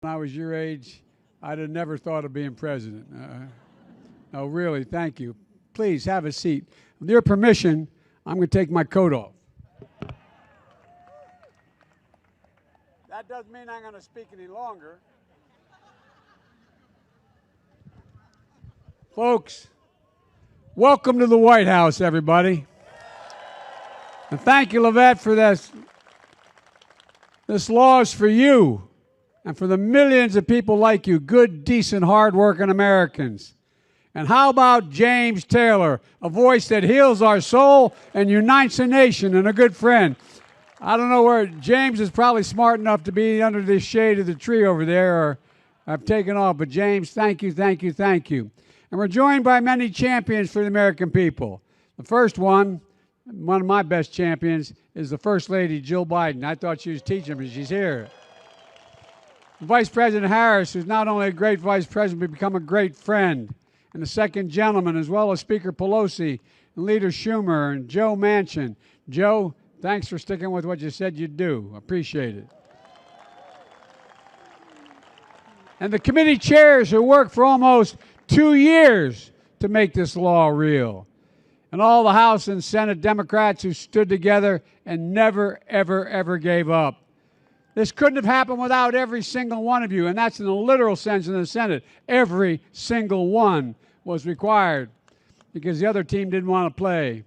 When I was your age, I'd have never thought of being president. No, really, thank you. Please have a seat. With your permission, I'm going to take my coat off. That doesn't mean I'm going to speak any longer. Folks, welcome to the White House, everybody. And thank you, Lavette, for this. This law is for you and for the millions of people like you, good, decent, hard-working Americans. And how about James Taylor, a voice that heals our soul and unites a nation and a good friend? I don't know where James is probably smart enough to be under the shade of the tree over there, or I've taken off. But James, thank you, thank you, thank you. And we're joined by many champions for the American people. The first one of my best champions, is the First Lady, Jill Biden. I thought she was teaching, but she's here. Vice President Harris, who's not only a great vice president, but become a great friend. And the second gentleman, as well as Speaker Pelosi, and Leader Schumer, and Joe Manchin. Joe, thanks for sticking with what you said you'd do. Appreciate it. And the committee chairs who worked for almost 2 years to make this law real. And all the House and Senate Democrats who stood together and never, ever, ever gave up. This couldn't have happened without every single one of you, and that's in the literal sense in the Senate. Every single one was required because the other team didn't want to play.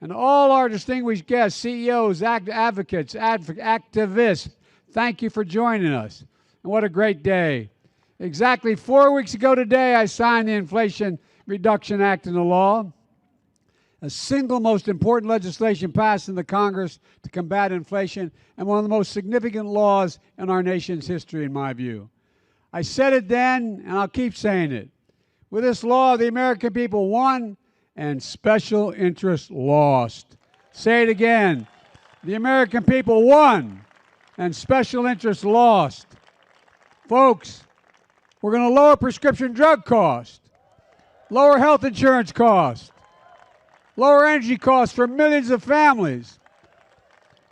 And all our distinguished guests, CEOs, advocates, activists, thank you for joining us. And what a great day. Exactly 4 weeks ago today, I signed the Inflation Reduction Act into law. A single most important legislation passed in the Congress to combat inflation, and one of the most significant laws in our nation's history, in my view. I said it then, and I'll keep saying it. With this law, the American people won, and special interests lost. Say it again. The American people won, and special interests lost. Folks, we're going to lower prescription drug costs, lower health insurance costs, lower energy costs for millions of families.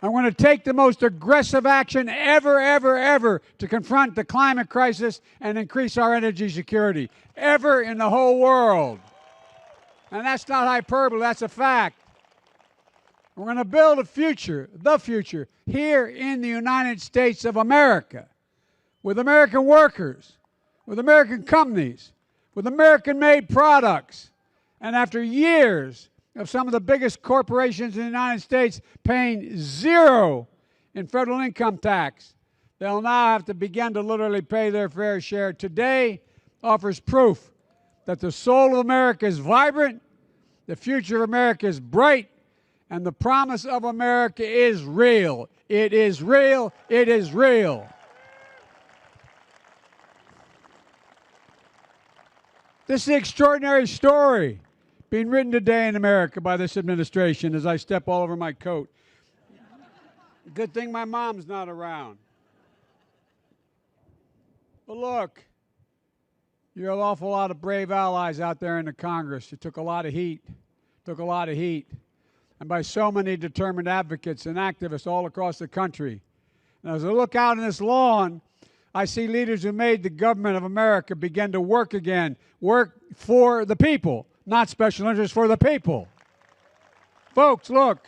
I'm going to take the most aggressive action ever to confront the climate crisis and increase our energy security, ever in the whole world. And that's not hyperbole, that's a fact. We're going to build a future, the future, here in the United States of America, with American workers, with American companies, with American-made products. And after years of some of the biggest corporations in the United States paying zero in federal income tax, they'll now have to begin to literally pay their fair share. Today offers proof that the soul of America is vibrant, the future of America is bright, and the promise of America is real. It is real. It is real. This is an extraordinary story being written today in America by this administration as I step all over my coat. Good thing my mom's not around. But look, you're an awful lot of brave allies out there in the Congress. You took a lot of heat, and by so many determined advocates and activists all across the country. And as I look out on this lawn, I see leaders who made the government of America begin to work again, work for the people. Not special interests, for the people. Folks, look.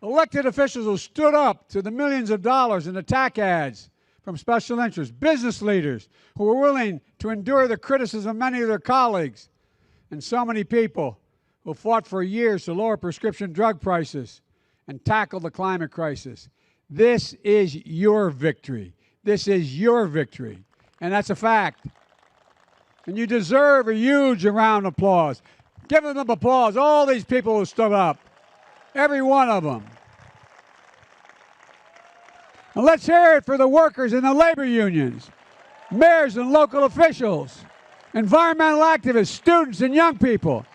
Elected officials who stood up to the millions of dollars in attack ads from special interests, business leaders who were willing to endure the criticism of many of their colleagues, and so many people who fought for years to lower prescription drug prices and tackle the climate crisis. This is your victory. This is your victory, and that's a fact. And you deserve a huge round of applause. Give them applause, all these people who stood up, every one of them. And let's hear it for the workers in the labor unions, mayors and local officials, environmental activists, students and young people,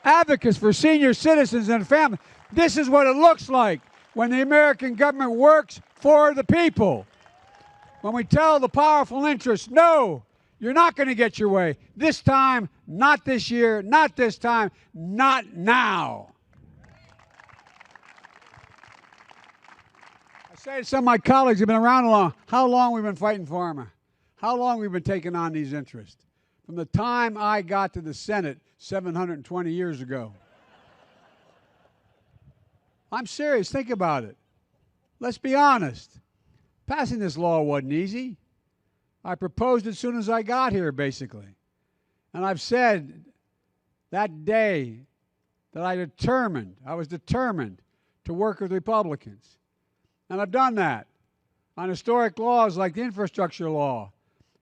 advocates for senior citizens and families. This is what it looks like when the American government works for the people. When we tell the powerful interests, no, you're not going to get your way. This time, not this year, not this time, not now. I say to some of my colleagues who've been around long, how long we've been fighting pharma, how long we've been taking on these interests. From the time I got to the Senate 720 years ago. I'm serious. Think about it. Let's be honest. Passing this law wasn't easy. I proposed it as soon as I got here, basically. And I've said that day that I was determined to work with Republicans. And I've done that on historic laws like the infrastructure law.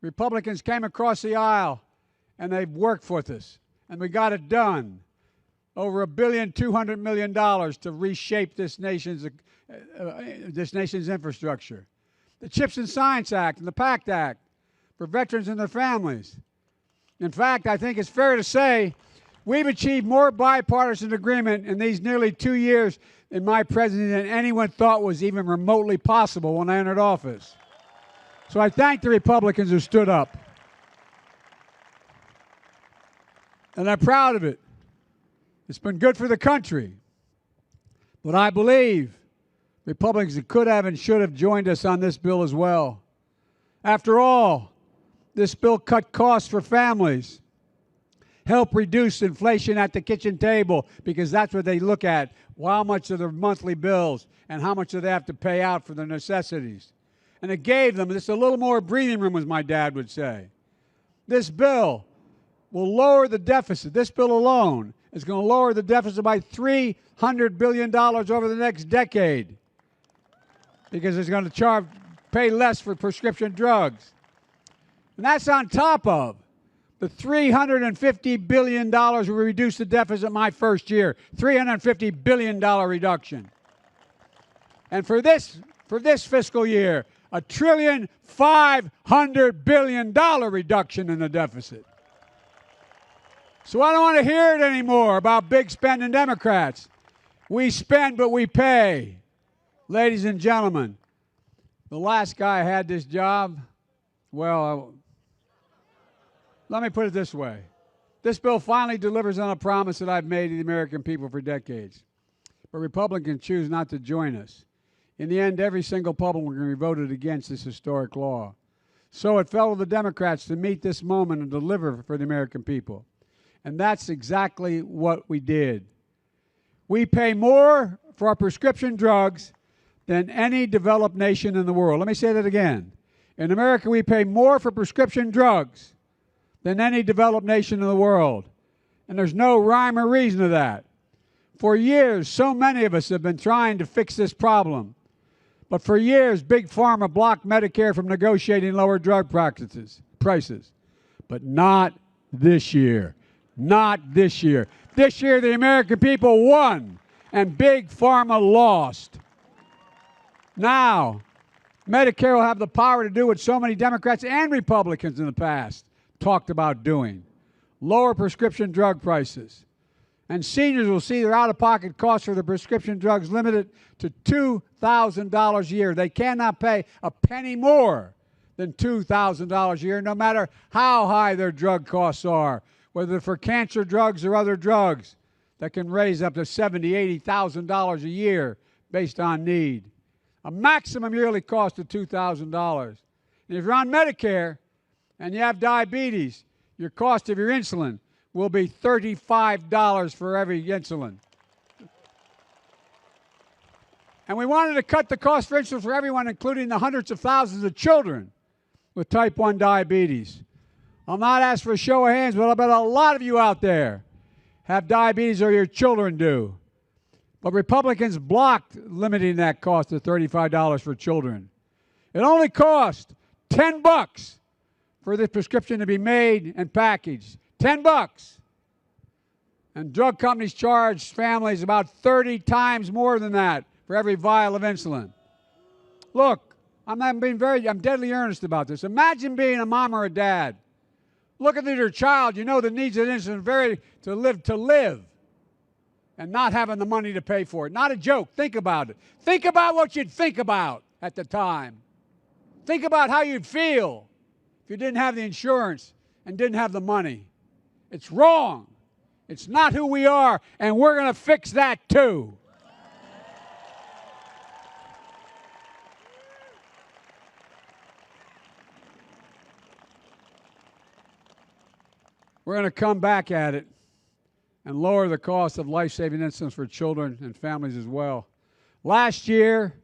Republicans came across the aisle and they've worked with us. And we got it done. Over $1.2 billion to reshape this nation's infrastructure. The CHIPS and Science Act and the PACT Act for veterans and their families. In fact, I think it's fair to say we've achieved more bipartisan agreement in these nearly 2 years in my presidency than anyone thought was even remotely possible when I entered office. So I thank the Republicans who stood up. And I'm proud of it. It's been good for the country. But I believe Republicans could have and should have joined us on this bill as well. After all, this bill cut costs for families, help reduce inflation at the kitchen table, because that's what they look at, how much of their monthly bills and how much do they have to pay out for their necessities. And it gave them just a little more breathing room, as my dad would say. This bill will lower the deficit. This bill alone is going to lower the deficit by $300 billion over the next decade, because it's going to pay less for prescription drugs. And that's on top of the $350 billion we reduced the deficit my first year. $350 billion reduction. And for this fiscal year, $1.5 trillion reduction in the deficit. So I don't want to hear it anymore about big spending Democrats. We spend, but we pay. Ladies and gentlemen, the last guy had this job, well, let me put it this way. This bill finally delivers on a promise that I've made to the American people for decades. But Republicans choose not to join us. In the end, every single Republican voted against this historic law. So it fell to the Democrats to meet this moment and deliver for the American people. And that's exactly what we did. We pay more for our prescription drugs than any developed nation in the world. Let me say that again. In America, we pay more for prescription drugs than any developed nation in the world. And there's no rhyme or reason to that. For years, so many of us have been trying to fix this problem. But for years, Big Pharma blocked Medicare from negotiating lower drug prices. But not this year. Not this year. This year, the American people won, and Big Pharma lost. Now, Medicare will have the power to do what so many Democrats and Republicans in the past talked about doing: lower prescription drug prices. And seniors will see their out-of-pocket costs for their prescription drugs limited to $2,000 a year. They cannot pay a penny more than $2,000 a year, no matter how high their drug costs are, whether for cancer drugs or other drugs that can raise up to $70,000, $80,000 a year based on need. A maximum yearly cost of $2,000. And if you're on Medicare and you have diabetes, your cost of your insulin will be $35 for every insulin. And we wanted to cut the cost for insulin for everyone, including the hundreds of thousands of children with type 1 diabetes. I'll not ask for a show of hands, but I bet a lot of you out there have diabetes or your children do. But Republicans blocked limiting that cost to $35 for children. It only cost $10 for this prescription to be made and packaged. $10. And drug companies charge families about 30 times more than that for every vial of insulin. Look, I'm deadly earnest about this. Imagine being a mom or a dad. Looking at your child, you know, that needs an insulin to live, and not having the money to pay for it. Not a joke. Think about it. Think about what you'd think about at the time. Think about how you'd feel if you didn't have the insurance and didn't have the money. It's wrong. It's not who we are, and we're going to fix that too. We're going to come back at it and lower the cost of life-saving insulin for children and families as well. Last year,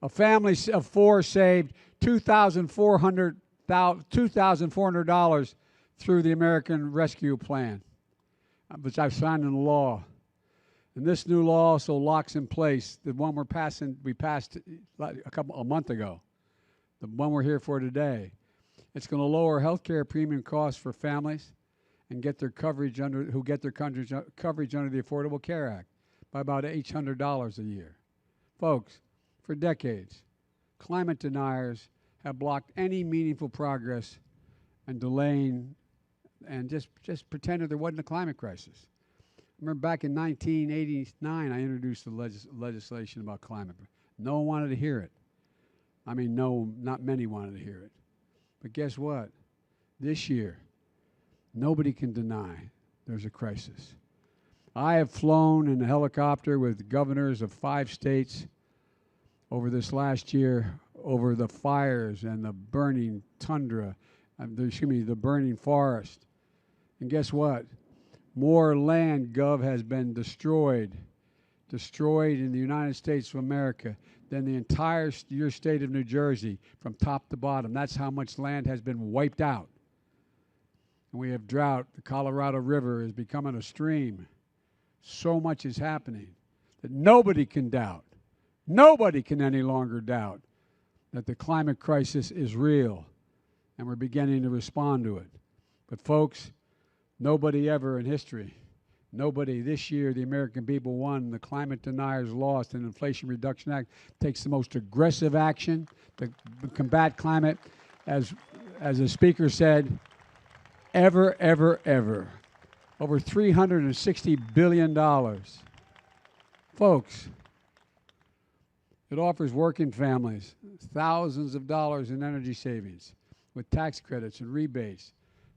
a family of four saved $2,400 through the American Rescue Plan, which I've signed into law. And this new law also locks in place the one we passed a month ago, the one we're here for today. It's going to lower health care premium costs for families and get their coverage under the Affordable Care Act by about $800 a year. Folks, for decades, climate deniers have blocked any meaningful progress and delaying and just pretended there wasn't a climate crisis. I remember back in 1989, I introduced the legislation about climate. No one wanted to hear it. I mean, no, not many wanted to hear it. But guess what? This year, nobody can deny there's a crisis. I have flown in a helicopter with governors of 5 states over this last year over the fires and the burning tundra, the burning forest. And guess what? More land, Gov, has been destroyed in the United States of America than the entire your state of New Jersey from top to bottom. That's how much land has been wiped out. And we have drought. The Colorado River is becoming a stream. So much is happening that nobody can doubt. Nobody can any longer doubt that the climate crisis is real, and we're beginning to respond to it. But folks, nobody ever in history, nobody this year, the American people won, the climate deniers lost, and the Inflation Reduction Act takes the most aggressive action to combat climate, as the speaker said, ever. Over $360 billion. Folks, it offers working families thousands of dollars in energy savings with tax credits and rebates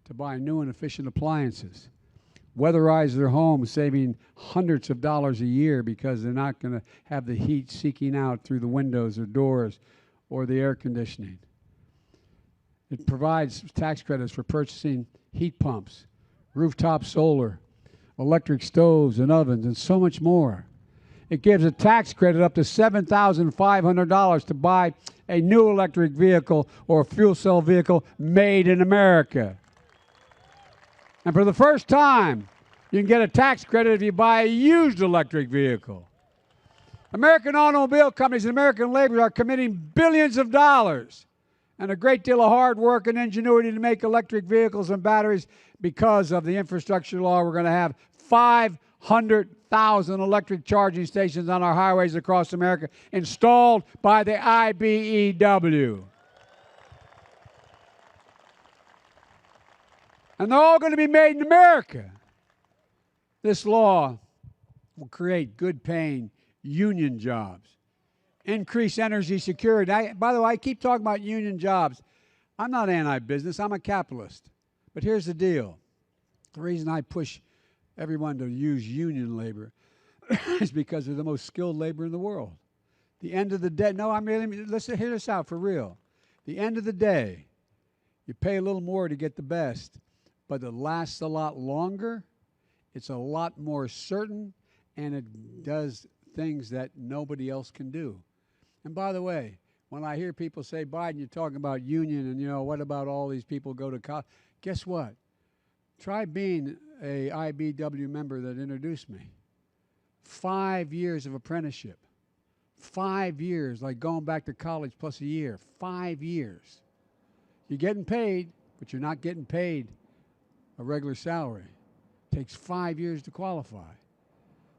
to buy new and efficient appliances. Weatherize their homes, saving hundreds of dollars a year because they're not going to have the heat seeking out through the windows or doors or the air conditioning. It provides tax credits for purchasing heat pumps, rooftop solar, electric stoves and ovens, and so much more. It gives a tax credit up to $7,500 to buy a new electric vehicle or a fuel cell vehicle made in America. And for the first time, you can get a tax credit if you buy a used electric vehicle. American automobile companies and American laborers are committing billions of dollars and a great deal of hard work and ingenuity to make electric vehicles and batteries. Because of the infrastructure law, we're going to have 500,000 electric charging stations on our highways across America installed by the IBEW. And they're all going to be made in America. This law will create good-paying union jobs, increase energy security. By the way, I keep talking about union jobs. I'm not anti-business. I'm a capitalist. But here's the deal. The reason I push everyone to use union labor is because they're the most skilled labor in the world. The end of the day, let's hear this out for real. The end of the day, you pay a little more to get the best, but it lasts a lot longer, it's a lot more certain, and it does things that nobody else can do. And by the way, when I hear people say, Biden, you're talking about union, and what about all these people go to college? Guess what? Try being a IBEW member that introduced me. 5 years of apprenticeship. 5 years, like going back to college plus a year. 5 years. You're getting paid, but you're not getting paid a regular salary. It takes 5 years to qualify.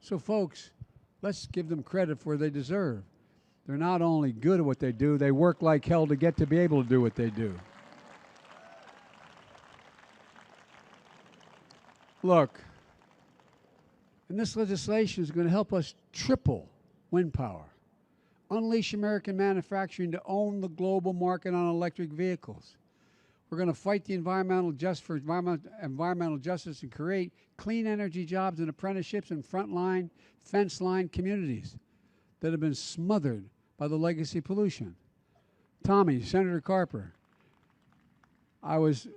So folks, let's give them credit for what they deserve. They're not only good at what they do, they work like hell to get to be able to do what they do. Look, and this legislation is going to help us triple wind power, unleash American manufacturing to own the global market on electric vehicles. We're going to fight the environmental justice and create clean energy jobs and apprenticeships in frontline, fence-line communities that have been smothered by the legacy pollution. Tommy, Senator Carper, I was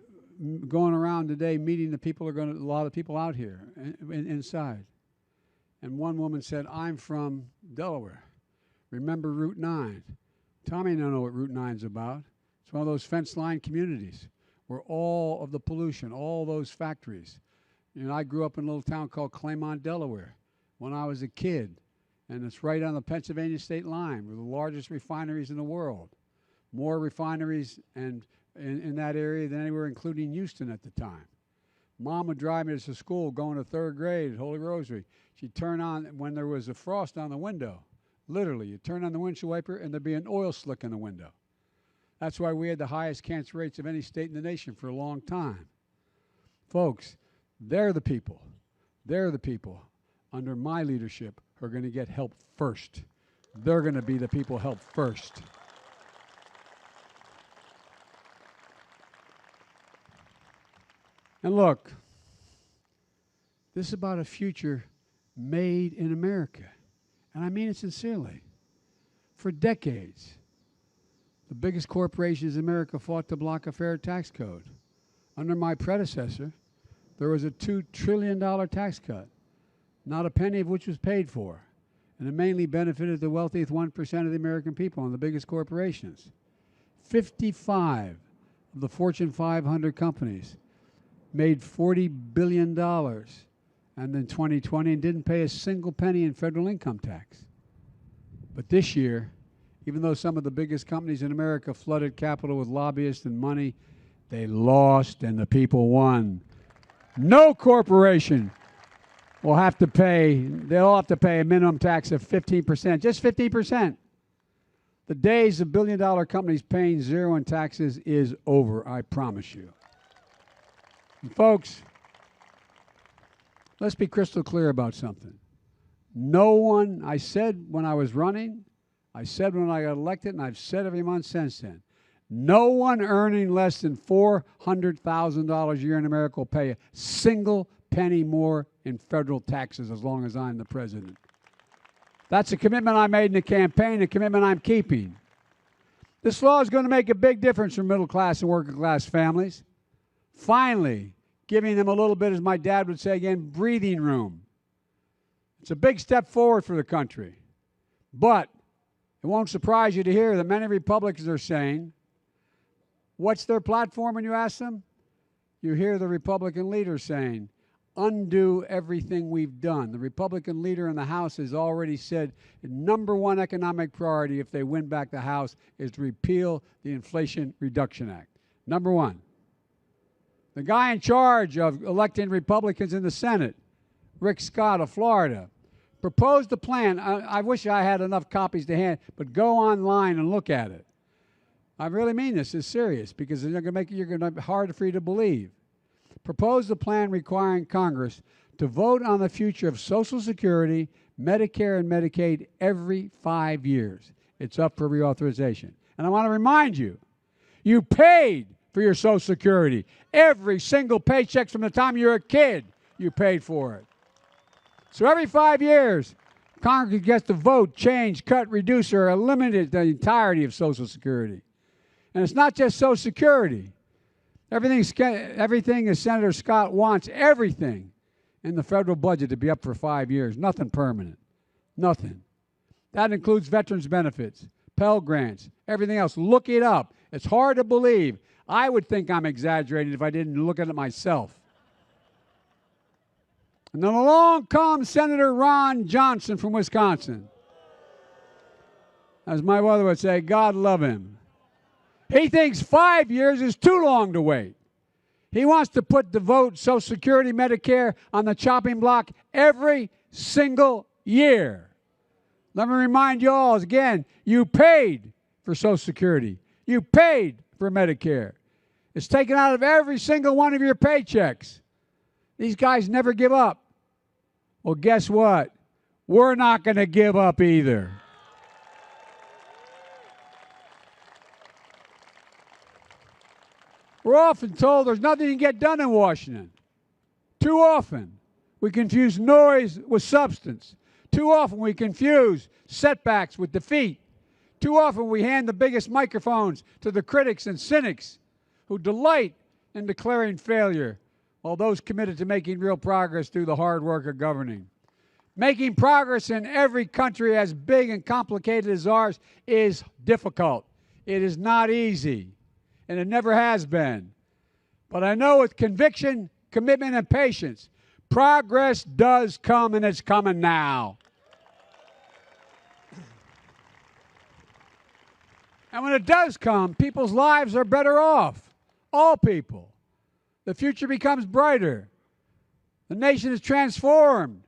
going around today meeting the people a lot of people out here inside. And one woman said, I'm from Delaware. Remember Route 9? Tommy don't know what Route 9's about. It's one of those fence-line communities where all of the pollution, all those factories. You know, I grew up in a little town called Claymont, Delaware when I was a kid. And it's right on the Pennsylvania state line. We're the largest refineries in the world. More refineries and in that area than anywhere, including Houston at the time. Mom would drive me to school going to third grade at Holy Rosary. She'd turn on, when there was a frost on the window, literally, you'd turn on the windshield wiper and there'd be an oil slick in the window. That's why we had the highest cancer rates of any state in the nation for a long time. Folks, they're the people under my leadership who are going to get help first. They're going to be the people helped first. And look, this is about a future made in America. And I mean it sincerely. For decades, the biggest corporations in America fought to block a fair tax code. Under my predecessor, there was a $2 trillion tax cut, not a penny of which was paid for. And it mainly benefited the wealthiest 1% of the American people and the biggest corporations. 55 of the Fortune 500 companies made $40 billion and in 2020 and didn't pay a single penny in federal income tax. But this year, even though some of the biggest companies in America flooded capital with lobbyists and money, they lost and the people won. No corporation will have to pay, they'll have to pay a minimum tax of 15%, just 15%. The days of billion-dollar companies paying zero in taxes is over, I promise you. And folks, let's be crystal clear about something. No one, I said when I was running, I said when I got elected, and I've said every month since then, no one earning less than $400,000 a year in America will pay a single penny more in federal taxes as long as I'm the president. That's a commitment I made in the campaign, a commitment I'm keeping. This law is going to make a big difference for middle class and working class families. Finally, giving them a little bit, as my dad would say again, breathing room. It's a big step forward for the country. But it won't surprise you to hear that many Republicans are saying, what's their platform when you ask them? You hear the Republican leader saying, undo everything we've done. The Republican leader in the House has already said the number one economic priority if they win back the House is to repeal the Inflation Reduction Act. Number one. The guy in charge of electing Republicans in the Senate, Rick Scott of Florida, proposed a plan. I wish I had enough copies to hand, but go online and look at it. I really mean this. It's serious because you're going to be hard for you to believe. Proposed a plan requiring Congress to vote on the future of Social Security, Medicare, and Medicaid every 5 years. It's up for reauthorization. And I want to remind you, you paid for your Social Security. Every single paycheck from the time you were a kid, you paid for it. So every 5 years, Congress gets to vote, change, cut, reduce, or eliminate the entirety of Social Security. And it's not just Social Security. Everything as Senator Scott wants, everything in the federal budget to be up for 5 years. Nothing permanent. Nothing. That includes veterans benefits, Pell Grants, everything else. Look it up. It's hard to believe. I would think I'm exaggerating if I didn't look at it myself. And then along comes Senator Ron Johnson from Wisconsin. As my mother would say, God love him. He thinks 5 years is too long to wait. He wants to put the vote, Social Security, Medicare on the chopping block every single year. Let me remind you all, again, you paid for Social Security. You paid for Medicare. It's taken out of every single one of your paychecks. These guys never give up. Well, guess what? We're not going to give up either. We're often told there's nothing you can get done in Washington. Too often, we confuse noise with substance. Too often, we confuse setbacks with defeat. Too often, we hand the biggest microphones to the critics and cynics who delight and declaring failure, while those committed to making real progress do the hard work of governing. Making progress in every country as big and complicated as ours is difficult. It is not easy, and it never has been. But I know with conviction, commitment, and patience, progress does come, and it's coming now. And when it does come, people's lives are better off. All people. The future becomes brighter. The nation is transformed.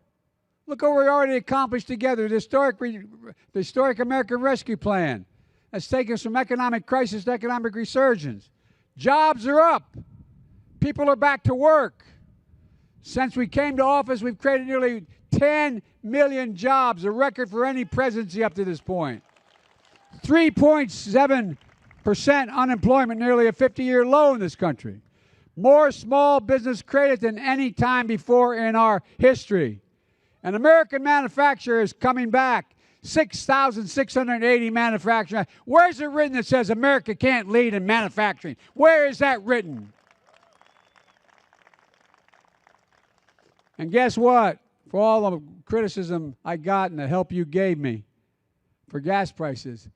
Look what we already accomplished together. The historic American Rescue Plan has taken us from economic crisis to economic resurgence. Jobs are up. People are back to work. Since we came to office, we've created nearly 10 million jobs, a record for any presidency up to this point. 3.7% unemployment, nearly a 50-year low in this country. More small business created than any time before in our history. And American manufacturing is coming back. 6,680 manufacturing. Where is it written that says America can't lead in manufacturing? Where is that written? And guess what? For all the criticism I got and the help you gave me for gas prices,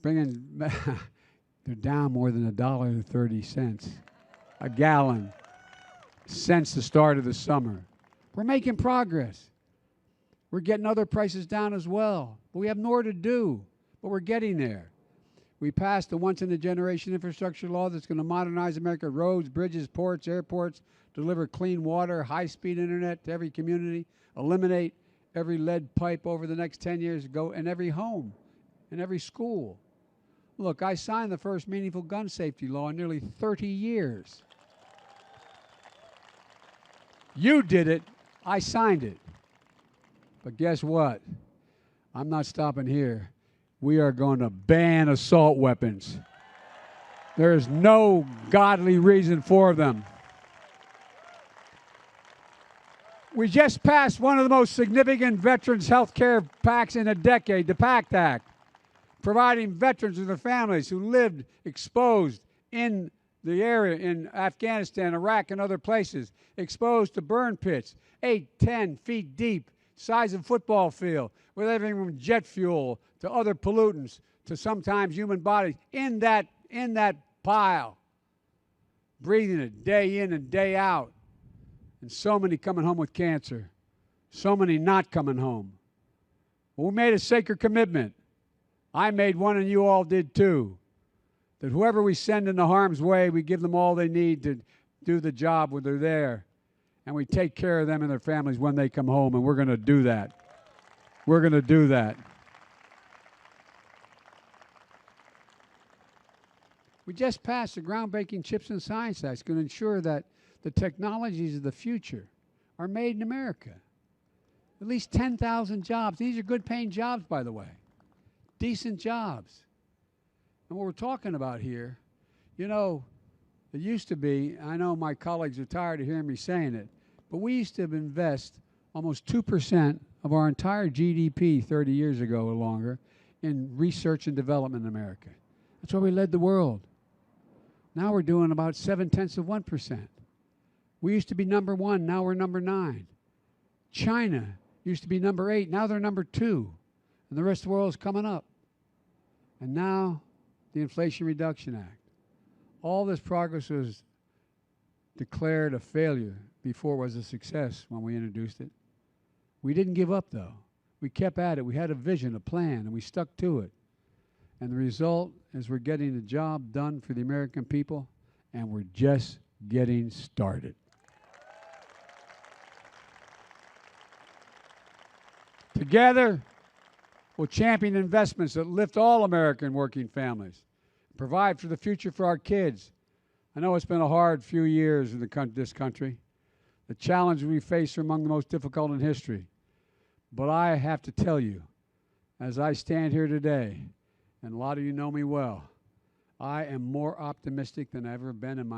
they're down more than $1.30 a gallon since the start of the summer. We're making progress. We're getting other prices down as well. But we have more to do, but we're getting there. We passed the once-in-a-generation infrastructure law that's going to modernize America's roads, bridges, ports, airports, deliver clean water, high-speed internet to every community, eliminate every lead pipe over the next 10 years, go in every home, in every school. Look, I signed the first meaningful gun safety law in nearly 30 years. You did it. I signed it. But guess what? I'm not stopping here. We are going to ban assault weapons. There is no godly reason for them. We just passed one of the most significant veterans health care pacts in a decade, the PACT Act, providing veterans and their families who lived exposed in the area in Afghanistan, Iraq, and other places, exposed to burn pits, 8, 10 feet deep, size of football field, with everything from jet fuel to other pollutants to sometimes human bodies in that pile, breathing it day in and day out. And so many coming home with cancer, so many not coming home. Well, we made a sacred commitment. I made one, and you all did too, that whoever we send into harm's way, we give them all they need to do the job when they're there, and we take care of them and their families when they come home, and we're going to do that. We're going to do that. We just passed the groundbreaking CHIPS and Science Act. It's going to ensure that the technologies of the future are made in America. At least 10,000 jobs. These are good-paying jobs, by the way. Decent jobs. And what we're talking about here, you know, it used to be, I know my colleagues are tired of hearing me saying it, but we used to invest almost 2% of our entire GDP 30 years ago or longer in research and development in America. That's why we led the world. Now we're doing about 0.7%. We used to be number 1, now we're number 9. China used to be number 8, now they're number 2. And the rest of the world is coming up. And now, the Inflation Reduction Act. All this progress was declared a failure before it was a success when we introduced it. We didn't give up, though. We kept at it. We had a vision, a plan, and we stuck to it. And the result is we're getting the job done for the American people, and we're just getting started. Together, we'll champion investments that lift all American working families, provide for the future for our kids. I know it's been a hard few years in this country. The challenges we face are among the most difficult in history. But I have to tell you, as I stand here today, and a lot of you know me well, I am more optimistic than I've ever been in my